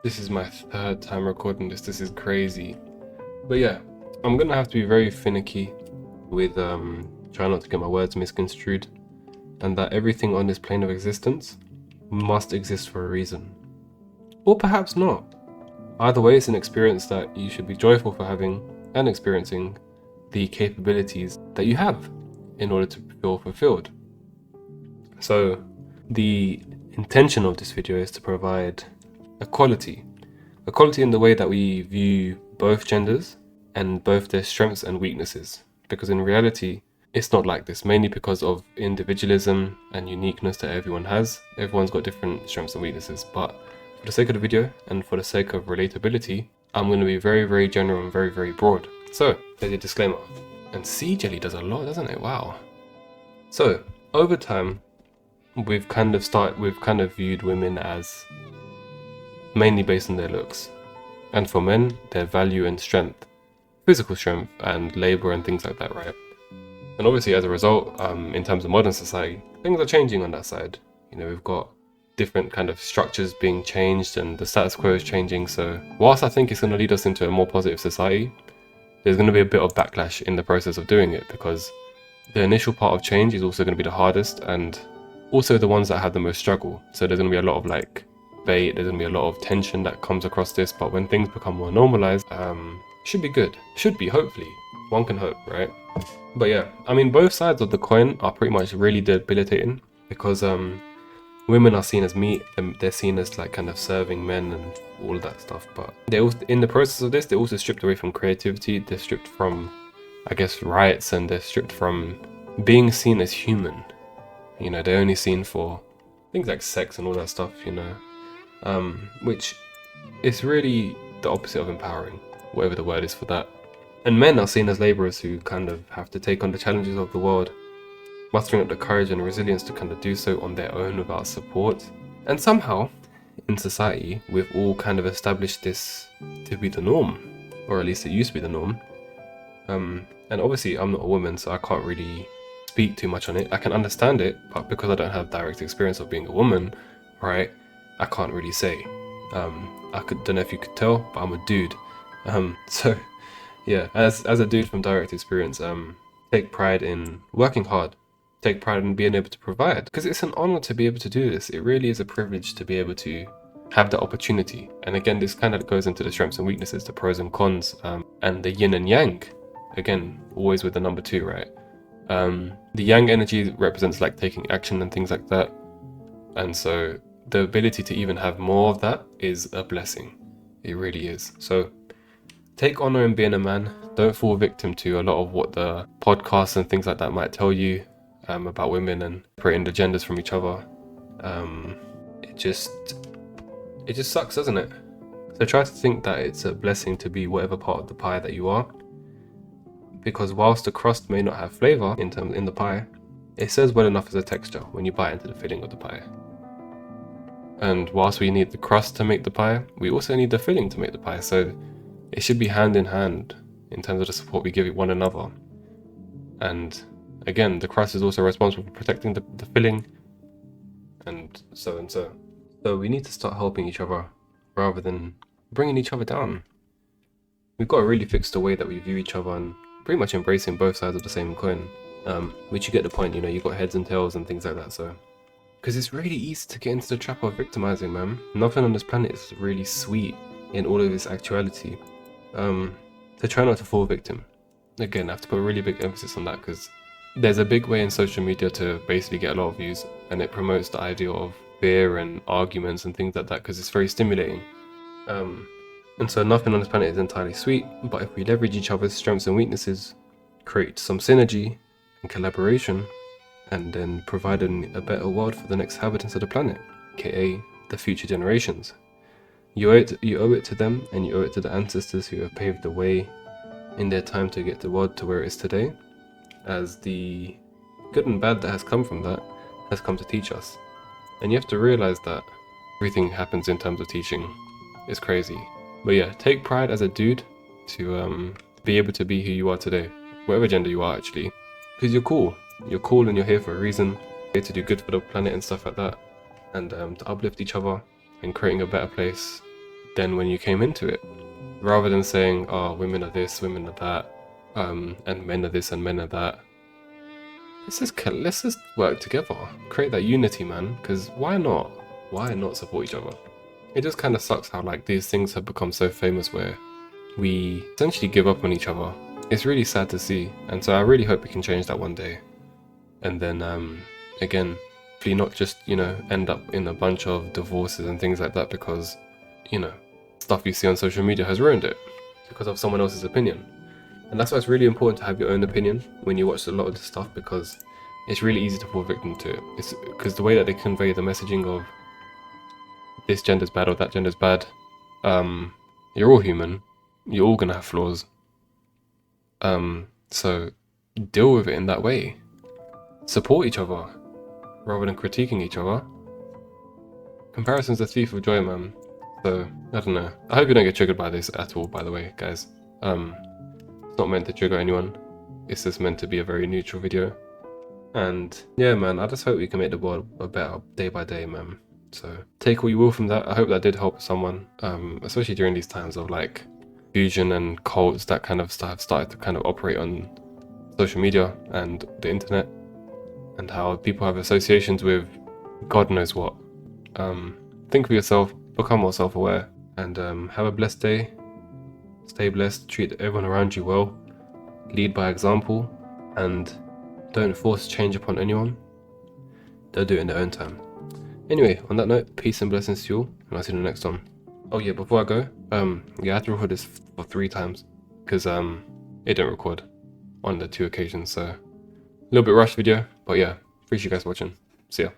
This is my third time recording this. This is crazy. But yeah, I'm gonna have to be very finicky with trying not to get my words misconstrued, and that everything on this plane of existence must exist for a reason. Or perhaps not. Either way, it's an experience that you should be joyful for having and experiencing the capabilities that you have in order to feel fulfilled. So, the intention of this video is to provide equality in the way that we view both genders and both their strengths and weaknesses, because in reality it's not like this, mainly because of individualism and uniqueness that everyone has. Everyone's got different strengths and weaknesses, but for the sake of the video and for the sake of relatability, I'm going to be very general and very broad. So there's a disclaimer. And sea jelly does a lot, doesn't it? Wow. So over time we've kind of viewed women as mainly based on their looks, and for men, their value and strength, physical strength and labor and things like that, right? And obviously as a result, in terms of modern society, things are changing on that side. You know, we've got different kind of structures being changed and the status quo is changing. So whilst I think it's going to lead us into a more positive society, there's going to be a bit of backlash in the process of doing it, because the initial part of change is also going to be the hardest and also the ones that have the most struggle. So there's going to be a lot of there's going to be a lot of tension that comes across this, but when things become more normalized, should be good. Should be, hopefully. One can hope, right? But yeah, I mean, both sides of the coin are pretty much really debilitating, because women are seen as meat, and they're seen as like kind of serving men and all of that stuff, but they also, in the process of this, they're also stripped away from creativity, they're stripped from, I guess, rights, and they're stripped from being seen as human. You know, they're only seen for things like sex and all that stuff, you know. Which is really the opposite of empowering, whatever the word is for that. And men are seen as laborers who kind of have to take on the challenges of the world, mustering up the courage and resilience to kind of do so on their own without support. And somehow, in society, we've all kind of established this to be the norm, or at least it used to be the norm. And obviously I'm not a woman, so I can't really speak too much on it. I can understand it, but because I don't have direct experience of being a woman, right, I can't really say. Don't know if you could tell, but I'm a dude. So yeah, as a dude from direct experience, take pride in working hard, take pride in being able to provide, because it's an honor to be able to do this. It really is a privilege to be able to have the opportunity. And again, this kind of goes into the strengths and weaknesses, the pros and cons, and the yin and yang. Again, always with the number 2, right? The yang energy represents like taking action and things like that, and so the ability to even have more of that is a blessing. It really is. So take honor in being a man. Don't fall victim to a lot of what the podcasts and things like that might tell you about women and separating the genders from each other. It just sucks, doesn't it? So try to think that it's a blessing to be whatever part of the pie that you are, because whilst the crust may not have flavor in the pie, it serves well enough as a texture when you bite into the filling of the pie. And whilst we need the crust to make the pie, we also need the filling to make the pie. So it should be hand in hand in terms of the support we give one another. And again, the crust is also responsible for protecting the filling, and so. So we need to start helping each other rather than bringing each other down. We've got to really fix the way that we view each other and pretty much embracing both sides of the same coin. Which you get the point, you know, you've got heads and tails and things like that, so. Because it's really easy to get into the trap of victimizing, man. Nothing on this planet is really sweet in all of its actuality. So try not to fall victim. Again, I have to put a really big emphasis on that, because there's a big way in social media to basically get a lot of views, and it promotes the idea of fear and arguments and things like that, because it's very stimulating. And so nothing on this planet is entirely sweet, but if we leverage each other's strengths and weaknesses, create some synergy and collaboration, and then provide a better world for the next inhabitants of the planet, aka the future generations. You owe it to them, and you owe it to the ancestors who have paved the way in their time to get the world to where it is today, as the good and bad that has come from that has come to teach us. And you have to realize that everything happens in terms of teaching. It's crazy. But yeah, take pride as a dude to be able to be who you are today, whatever gender you are actually, because you're cool. You're cool and you're here for a reason. You're here to do good for the planet and stuff like that, and to uplift each other and creating a better place than when you came into it. Rather than saying, oh, women are this, women are that, and men are this and men are that. Let's just work together, create that unity, man. Because why not? Why not support each other? It just kind of sucks how like these things have become so famous where we essentially give up on each other. It's really sad to see, and so I really hope we can change that one day. And then again, hopefully not just, you know, end up in a bunch of divorces and things like that because, you know, stuff you see on social media has ruined it because of someone else's opinion. And that's why it's really important to have your own opinion when you watch a lot of this stuff, because it's really easy to fall victim to it. It's because the way that they convey the messaging of this gender's bad or that gender's bad, you're all human, you're all gonna have flaws. So deal with it in that way. Support each other rather than critiquing each other. Comparison's the thief of joy, man. So I don't know. I hope you don't get triggered by this at all, by the way, guys. It's not meant to trigger anyone. It's just meant to be a very neutral video. And yeah, man, I just hope we can make the world a better day by day, man. So take what you will from that. I hope that did help someone, especially during these times of like fusion and cults that kind of have started to kind of operate on social media and the internet, and how people have associations with God knows what. Think for yourself, become more self-aware, and have a blessed day. Stay blessed, treat everyone around you well, lead by example, and don't force change upon anyone. They'll do it in their own time. Anyway, on that note, peace and blessings to you all, and I'll see you in the next one. Oh yeah, before I go, yeah, I had to record this for 3 times, because it didn't record on the 2 occasions, so a little bit rushed video, but yeah, appreciate you guys watching. See ya.